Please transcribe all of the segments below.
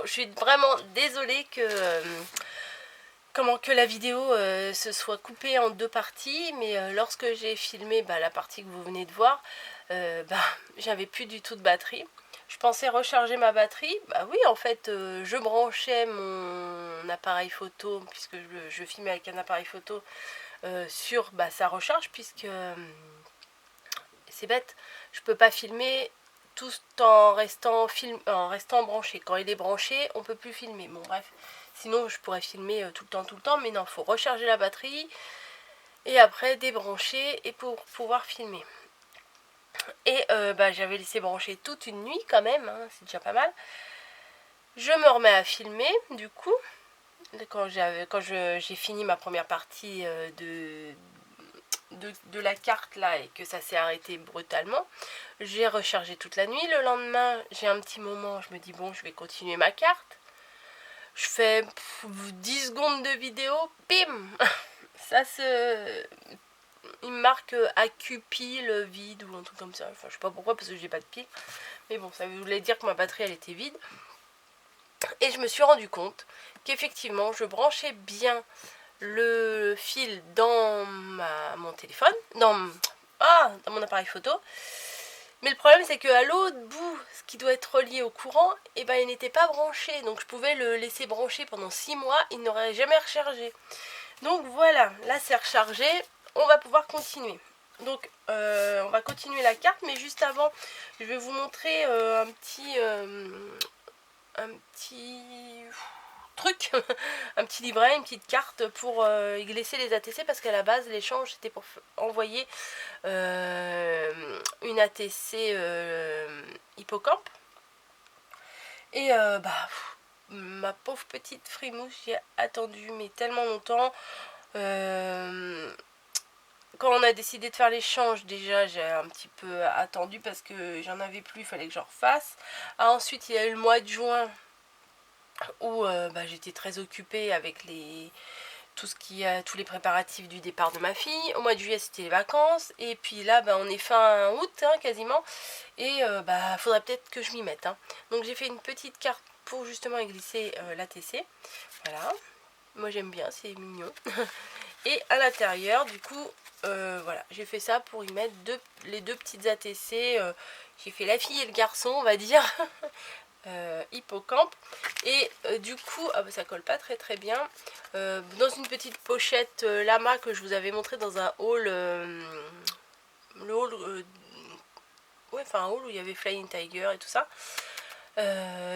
je suis vraiment désolée que... que la vidéo se soit coupée en 2 parties, mais lorsque j'ai filmé la partie que vous venez de voir, j'avais plus du tout de batterie. Je pensais recharger ma batterie, oui en fait je branchais mon appareil photo, puisque je filmais avec un appareil photo sur sa recharge, puisque c'est bête, je peux pas filmer tout en restant branché. Quand il est branché, on peut plus filmer. Bon bref, sinon je pourrais filmer tout le temps, mais non, il faut recharger la batterie et après débrancher et pour pouvoir filmer. Et j'avais laissé brancher toute une nuit quand même, hein, c'est déjà pas mal. Je me remets à filmer du coup, quand j'ai fini ma première partie de la carte là et que ça s'est arrêté brutalement, j'ai rechargé toute la nuit. Le lendemain, j'ai un petit moment, je me dis bon, je vais continuer ma carte. Je fais 10 secondes de vidéo, bim, il me marque accu pile vide ou un truc comme ça. Enfin, je sais pas pourquoi, parce que j'ai pas de pile. Mais bon, ça voulait dire que ma batterie elle était vide. Et je me suis rendu compte qu'effectivement, je branchais bien le fil dans mon téléphone, dans mon appareil photo. Mais le problème c'est qu'à l'autre bout, ce qui doit être relié au courant, il n'était pas branché. Donc je pouvais le laisser brancher pendant 6 mois, il n'aurait jamais rechargé. Donc voilà, là c'est rechargé, on va pouvoir continuer. Donc on va continuer la carte, mais juste avant, je vais vous montrer un petit truc, un petit livret, une petite carte pour y glisser les ATC, parce qu'à la base l'échange c'était pour envoyer une ATC hippocampe. Et ma pauvre petite frimousse, j'ai attendu mais tellement longtemps. Quand on a décidé de faire l'échange, déjà j'ai un petit peu attendu parce que j'en avais plus, il fallait que je refasse. Ensuite il y a eu le mois de juin où j'étais très occupée avec tous les préparatifs du départ de ma fille. Au mois de juillet c'était les vacances, et puis là on est fin août quasiment, et faudrait peut-être que je m'y mette. Donc j'ai fait une petite carte pour justement y glisser l'ATC. Voilà, moi j'aime bien, c'est mignon. Et à l'intérieur du coup voilà, j'ai fait ça pour y mettre les deux petites ATC. J'ai fait la fille et le garçon, on va dire. Hippocampe. Et du coup ça colle pas très bien, dans une petite pochette lama que je vous avais montré dans un haul, le haul un haul où il y avait Flying Tiger et tout ça.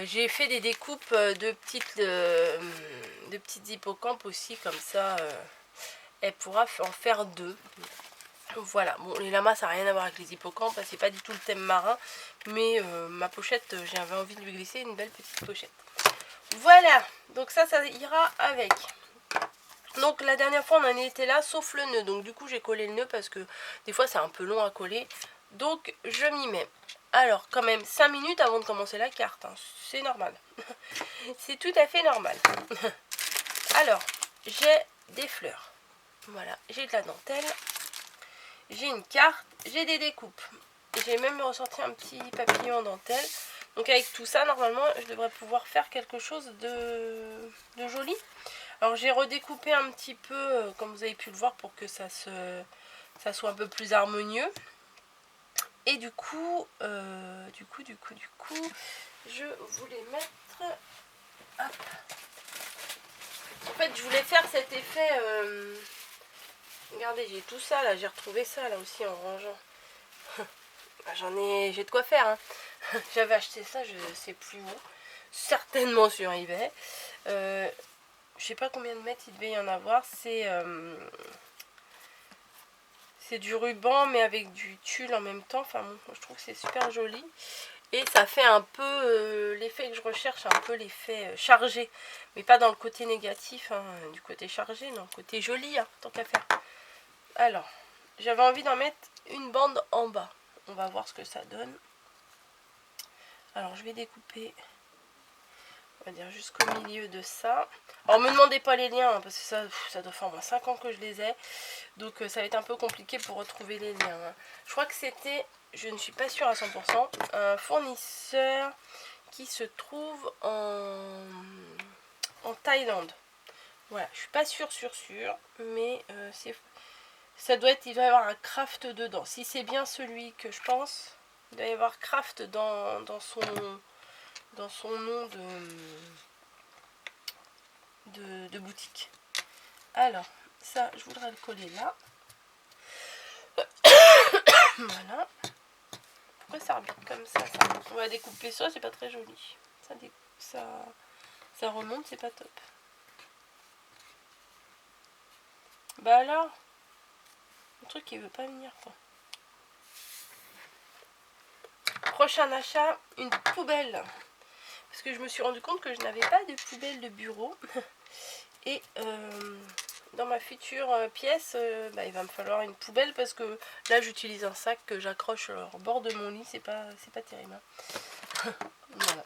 J'ai fait des découpes de petites hippocampes aussi, comme ça elle pourra en faire 2. Voilà, bon, les lamas ça n'a rien à voir avec les hippocampes, c'est pas du tout le thème marin, mais ma pochette, j'avais envie de lui glisser une belle petite pochette. Voilà, donc ça ira avec. Donc la dernière fois on en était là, sauf le nœud, donc du coup j'ai collé le nœud parce que des fois c'est un peu long à coller, donc je m'y mets. Alors quand même 5 minutes avant de commencer la carte, c'est normal. C'est tout à fait normal. Alors, j'ai des fleurs, voilà, j'ai de la dentelle. J'ai une carte, j'ai des découpes. J'ai même ressorti un petit papillon en dentelle. Donc avec tout ça, normalement, je devrais pouvoir faire quelque chose de joli. Alors j'ai redécoupé un petit peu, comme vous avez pu le voir, pour que ça soit un peu plus harmonieux. Et du coup, je voulais mettre... Hop. En fait, je voulais faire cet effet... Regardez, j'ai tout ça là, j'ai retrouvé ça là aussi en rangeant. J'ai de quoi faire. J'avais acheté ça, je sais plus où. Certainement sur eBay. Je sais pas combien de mètres il devait y en avoir. C'est du ruban mais avec du tulle en même temps. Enfin bon, je trouve que c'est super joli. Et ça fait un peu l'effet que je recherche, un peu l'effet chargé. Mais pas dans le côté négatif, du côté chargé, non, côté joli, tant qu'à faire. Alors, j'avais envie d'en mettre une bande en bas. On va voir ce que ça donne. Alors, je vais découper, on va dire jusqu'au milieu de ça. Alors, me demandez pas les liens, parce que ça doit faire au moins 5 ans que je les ai. Donc, ça va être un peu compliqué pour retrouver les liens. Je crois que c'était, je ne suis pas sûre à 100%, un fournisseur qui se trouve en Thaïlande. Voilà, je suis pas sûre, mais ça doit être, il doit y avoir un craft dedans. Si c'est bien celui que je pense, il doit y avoir craft dans son nom de boutique. Alors, ça, je voudrais le coller là. Voilà. Pourquoi ça remonte comme ça, On va découper ça, c'est pas très joli. Ça remonte, c'est pas top. Bah alors, le truc il veut pas venir quoi. Prochain achat, une poubelle. Parce que je me suis rendu compte que je n'avais pas de poubelle de bureau. Et dans ma future pièce, il va me falloir une poubelle parce que là j'utilise un sac que j'accroche au bord de mon lit, c'est pas terrible. Hein. Voilà.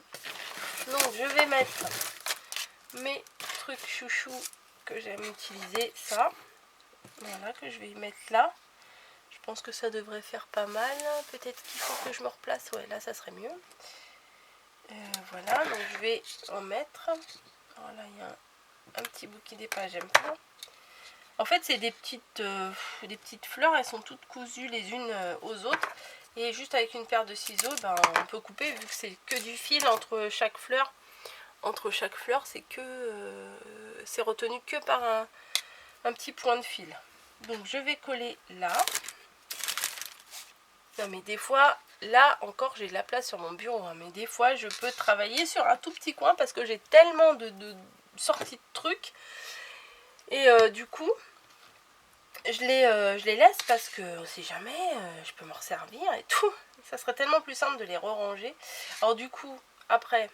Donc je vais mettre mes trucs chouchous que j'aime utiliser, ça. Voilà, que je vais mettre là. Je pense que ça devrait faire pas mal. Peut-être qu'il faut que je me replace. Ouais, là ça serait mieux. Voilà, donc je vais en mettre. Alors là il y a un petit bouquet d'épinards, j'aime pas. En fait c'est des petites fleurs, elles sont toutes cousues les unes aux autres. Et juste avec une paire de ciseaux, on peut couper vu que c'est que du fil entre chaque fleur. Entre chaque fleur, c'est retenu que par un petit point de fil. Donc je vais coller là. Non mais des fois, là encore j'ai de la place sur mon bureau. Hein, mais des fois je peux travailler sur un tout petit coin parce que j'ai tellement de sorties de trucs. Et du coup, je les laisse parce que on sait jamais, je peux m'en resservir et tout. Ça serait tellement plus simple de les re-ranger. Alors du coup, après,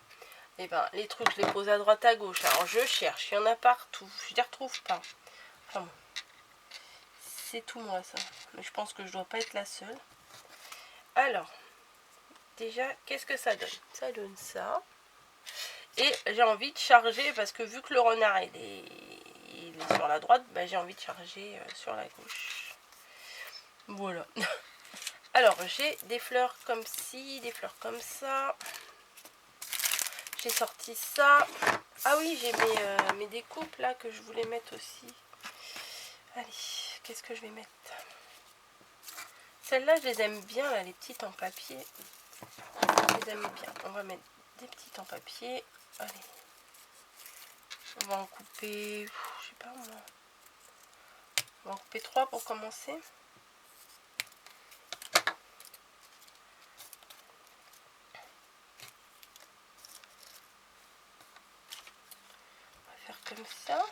les trucs je les pose à droite à gauche. Alors je cherche, il y en a partout. Je les retrouve pas. Enfin bon. C'est tout moi ça. Mais je pense que je dois pas être la seule. Alors, déjà, qu'est-ce que ça donne? Ça donne ça. Et j'ai envie de charger parce que vu que le renard il est sur la droite, j'ai envie de charger sur la gauche. Voilà. Alors j'ai des fleurs comme ci, des fleurs comme ça. J'ai sorti ça. Ah oui, j'ai mes découpes là que je voulais mettre aussi. Allez, qu'est-ce que je vais mettre? Celles-là, je les aime bien, là, les petites en papier. Je les aime bien. On va mettre des petites en papier. Allez. On va en couper, je sais pas moi. On va en couper 3 pour commencer. On va faire comme ça.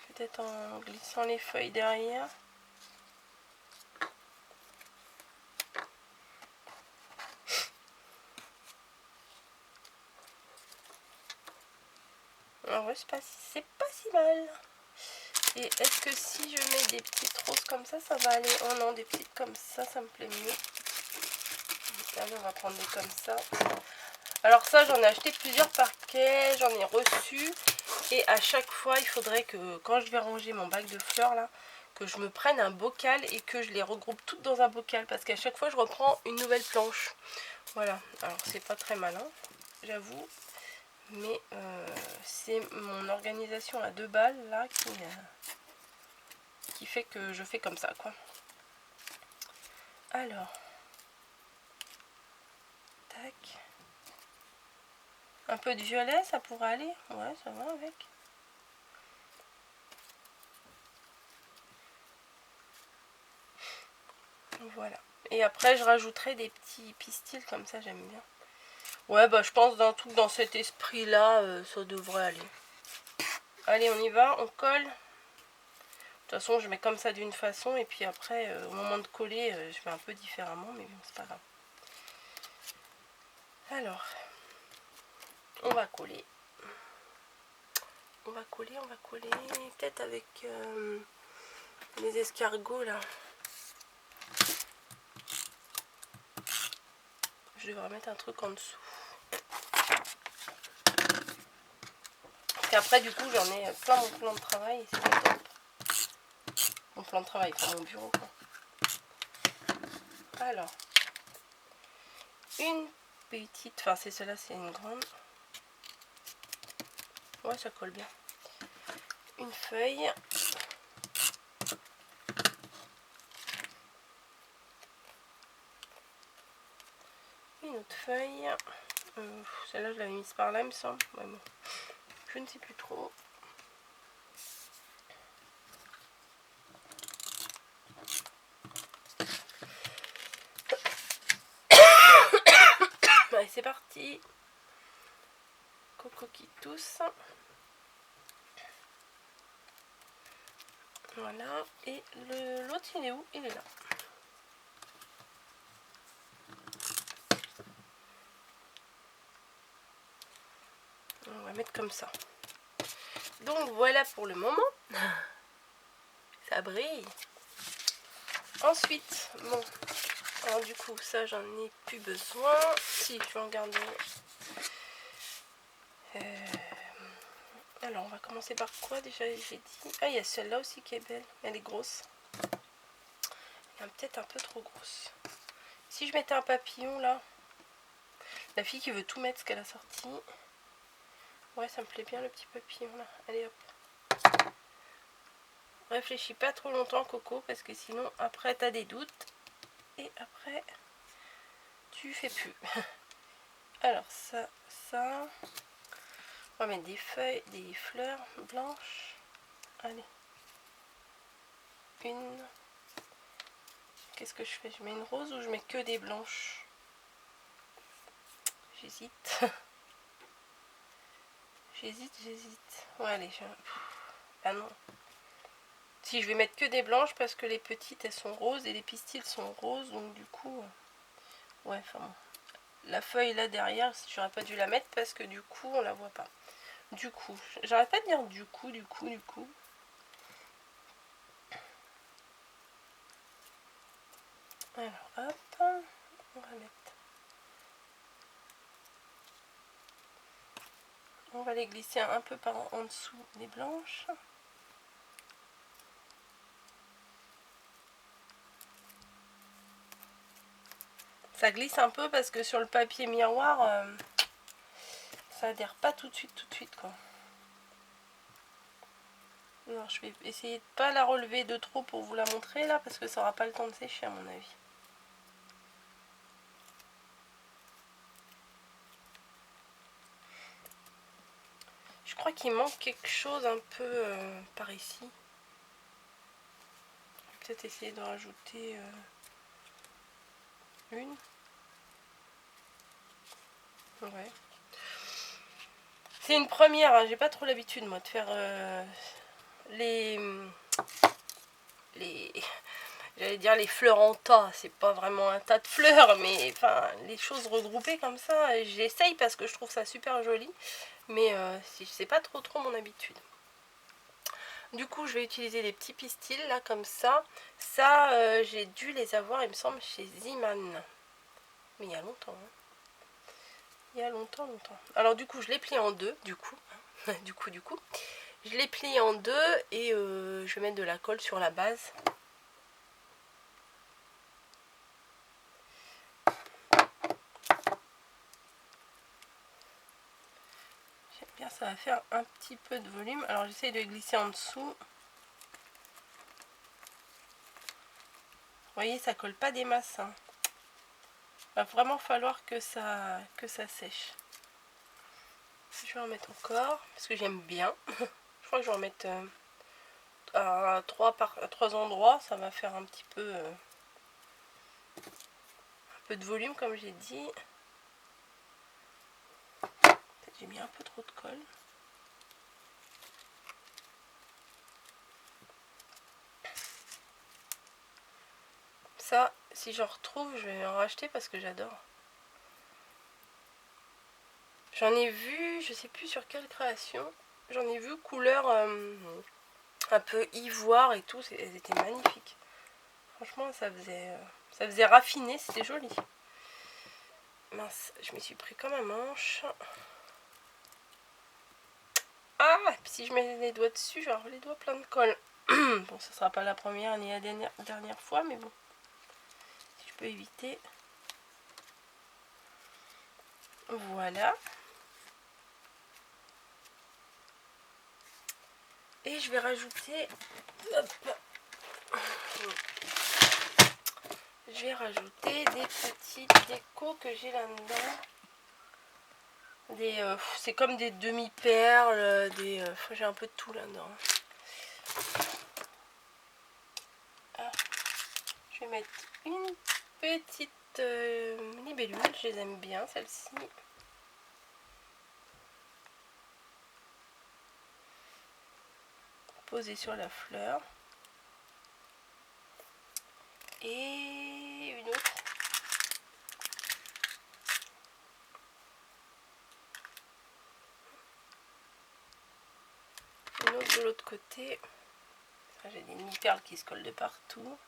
Peut-être en glissant les feuilles derrière. En vrai, c'est pas si mal. Et est-ce que si je mets des petites roses comme ça va aller? Oh non, des petites comme ça me plaît mieux. Allez, on va prendre des comme ça. Alors ça, j'en ai acheté plusieurs paquets, j'en ai reçu. Et à chaque fois, il faudrait que quand je vais ranger mon bac de fleurs là, que je me prenne un bocal et que je les regroupe toutes dans un bocal. Parce qu'à chaque fois, je reprends une nouvelle planche. Voilà, alors c'est pas très malin, j'avoue. Mais c'est mon organisation à 2 balles là qui fait que je fais comme ça quoi. Alors, tac. Un peu de violet, ça pourrait aller. Ouais, ça va avec. Voilà. Et après, je rajouterai des petits pistils comme ça, j'aime bien. Ouais, je pense d'un truc dans cet esprit-là, ça devrait aller. Allez, on y va, on colle. De toute façon, je mets comme ça d'une façon, et puis après, au moment de coller, je fais un peu différemment, mais bon, c'est pas grave. Alors, on va coller. On va coller, peut-être avec les escargots, là. Je devrais mettre un truc en dessous. Parce qu'après, du coup, j'en ai plein mon plan de travail, et c'est pas top. Mon plan de travail pour mon bureau, quoi. Alors, une petite. Enfin, c'est celle-là, c'est une grande. Ouais, ça colle bien. Une feuille. Une autre feuille. Celle-là, je l'avais mise par là, il me semble. Ouais, bon. Je ne sais plus trop. Allez, c'est parti. Coco qui tousse. Voilà. Et l'autre, il est où? Il est là. On va mettre comme ça. Donc voilà pour le moment. Ça brille. Ensuite, bon. Alors du coup, ça, j'en ai plus besoin. Si, je vais en garder. Alors, on va commencer par quoi déjà? J'ai dit. Ah, il y a celle-là aussi qui est belle. Elle est grosse. Elle est peut-être un peu trop grosse. Si je mettais un papillon là. La fille qui veut tout mettre ce qu'elle a sorti. Ouais, ça me plaît bien le petit papillon là. Allez hop. Réfléchis pas trop longtemps, Coco, parce que sinon après t'as des doutes. Et après, tu fais plus. Alors ça. On va mettre des feuilles, des fleurs blanches. Allez. Une. Qu'est-ce que je fais? Je mets une rose ou je mets que des blanches? J'hésite. J'hésite. Ouais, allez. Ah non. Si, je vais mettre que des blanches parce que les petites, elles sont roses et les pistils sont roses. Donc du coup... Ouais, enfin bon. La feuille là derrière, j'aurais pas dû la mettre parce que du coup, on la voit pas. Du coup. J'arrête pas de dire du coup. Alors, hop. On va mettre... On va les glisser un peu par en dessous des blanches. Ça glisse un peu parce que sur le papier miroir, ça adhère pas tout de suite quoi. Non, je vais essayer de pas la relever de trop pour vous la montrer là parce que ça aura pas le temps de sécher à mon avis. Je crois qu'il manque quelque chose un peu par ici. Je vais peut-être essayer de rajouter une. Ouais. C'est une première, hein. J'ai pas trop l'habitude moi de faire les j'allais dire les fleurs en tas, c'est pas vraiment un tas de fleurs, mais enfin les choses regroupées comme ça, j'essaye parce que je trouve ça super joli, mais c'est pas trop mon habitude. Du coup, je vais utiliser des petits pistils là comme ça. Ça, j'ai dû les avoir, il me semble, chez Ziman. Mais il y a longtemps. Hein. Il y a longtemps. Alors du coup, je l'ai plié en deux, du coup. du coup. Je l'ai plié en deux et je vais mettre de la colle sur la base. J'aime bien, ça va faire un petit peu de volume. Alors j'essaye de glisser en dessous. Vous voyez, ça colle pas des masses. Hein. Va vraiment falloir que ça sèche. Je vais en mettre encore parce que j'aime bien. Je crois que je vais en mettre à trois endroits. Ça va faire un petit peu de volume comme j'ai dit. J'ai mis un peu trop de colle. Ça, si j'en retrouve, je vais en racheter parce que j'adore. J'en ai vu, je sais plus sur quelle création, j'en ai vu couleur un peu ivoire et tout, elles étaient magnifiques. Franchement, ça faisait raffiner, c'était joli. Mince, je m'y suis pris comme un manche. Ah, et puis si je mets les doigts dessus, je vais avoir les doigts pleins de colle. Bon, ce sera pas la première ni la dernière fois, mais bon. Si je peux éviter. Voilà. Et je vais rajouter... Hop. Je vais rajouter des petites décos que j'ai là-dedans. C'est comme des demi-perles, j'ai un peu de tout là-dedans. Ah, je vais mettre une petite libellule, je les aime bien celles-ci. Poser sur la fleur. Et une autre. Une autre de l'autre côté. J'ai des demi-perles qui se collent de partout.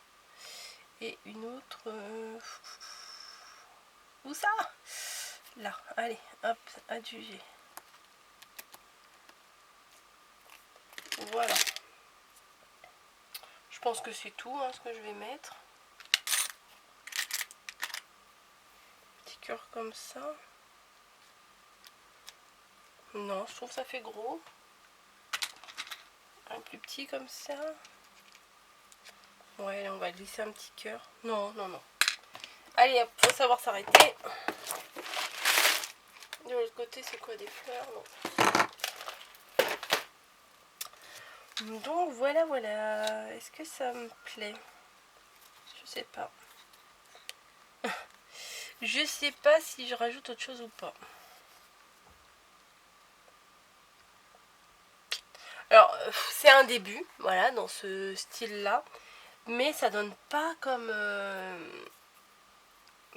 Et une autre... Où ça? Là, allez, hop, adjugé. Voilà. Je pense que c'est tout hein, ce que je vais mettre. Petit cœur comme ça. Non, je trouve que ça fait gros. Un plus petit comme ça. Ouais, là, on va glisser un petit cœur. Non, non, non. Allez, hop, faut savoir s'arrêter. De l'autre côté, c'est quoi, des fleurs? Non. Donc, voilà, voilà. Est-ce que ça me plaît? Je sais pas. Je sais pas si je rajoute autre chose ou pas. Alors, c'est un début, voilà, dans ce style-là. Mais ça donne pas comme...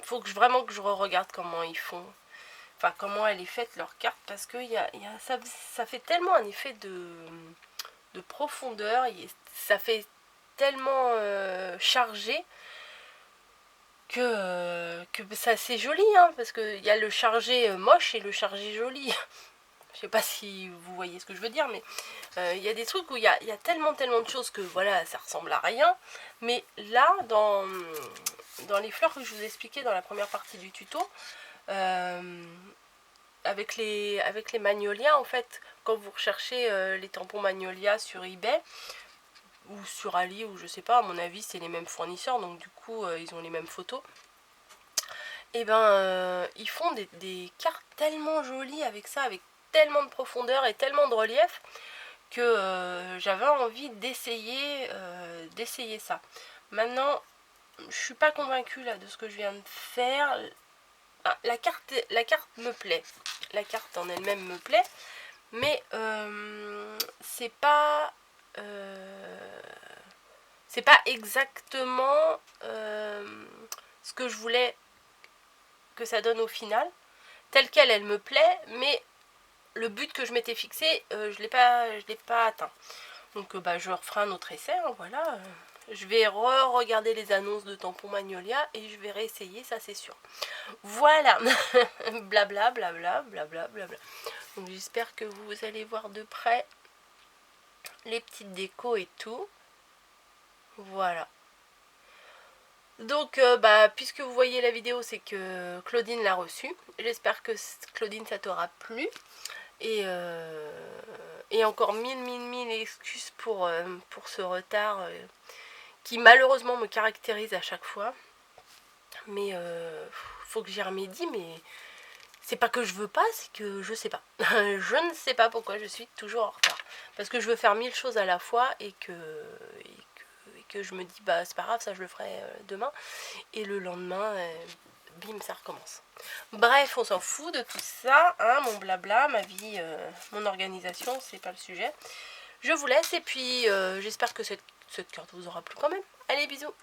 faut que vraiment que je regarde comment ils font. Enfin, comment elle est faite leur carte. Parce que ça fait tellement un effet de profondeur. Ça fait tellement chargé que ça c'est joli. Hein, parce qu'il y a le chargé moche et le chargé joli. Je sais pas si vous voyez ce que je veux dire, mais il y a des trucs où il y a tellement de choses que voilà, ça ressemble à rien. Mais là, dans les fleurs que je vous ai expliqué dans la première partie du tuto, avec les magnolias, en fait, quand vous recherchez les tampons magnolia sur eBay ou sur Ali, ou je sais pas, à mon avis, c'est les mêmes fournisseurs, donc du coup, ils ont les mêmes photos. Et ben, ils font des cartes tellement jolies avec ça, avec tellement de profondeur et tellement de relief que j'avais envie d'essayer ça. Maintenant, je suis pas convaincue là de ce que je viens de faire. Ah, la carte me plaît. La carte en elle-même me plaît, mais c'est pas exactement ce que je voulais que ça donne au final. Telle quelle, elle me plaît, mais le but que je m'étais fixé, je l'ai pas atteint. Donc je referai un autre essai, hein, voilà. Je vais regarder les annonces de tampons Magnolia et je vais réessayer, ça c'est sûr. Voilà. Blabla, blabla, blabla, blabla. Donc j'espère que vous allez voir de près les petites décos et tout. Voilà. Donc, puisque vous voyez la vidéo, c'est que Claudine l'a reçue. J'espère que Claudine, ça t'aura plu. Et encore mille excuses pour ce retard qui malheureusement me caractérise à chaque fois. Mais faut que j'y remédie, mais c'est pas que je veux pas, c'est que je sais pas. Je ne sais pas pourquoi je suis toujours en retard. Parce que je veux faire 1000 choses à la fois et que je me dis bah c'est pas grave, ça je le ferai demain. Et le lendemain, bim, ça recommence. Bref, on s'en fout de tout ça, hein, mon blabla, ma vie, mon organisation, c'est pas le sujet. Je vous laisse et puis j'espère que cette carte vous aura plu quand même. Allez, bisous!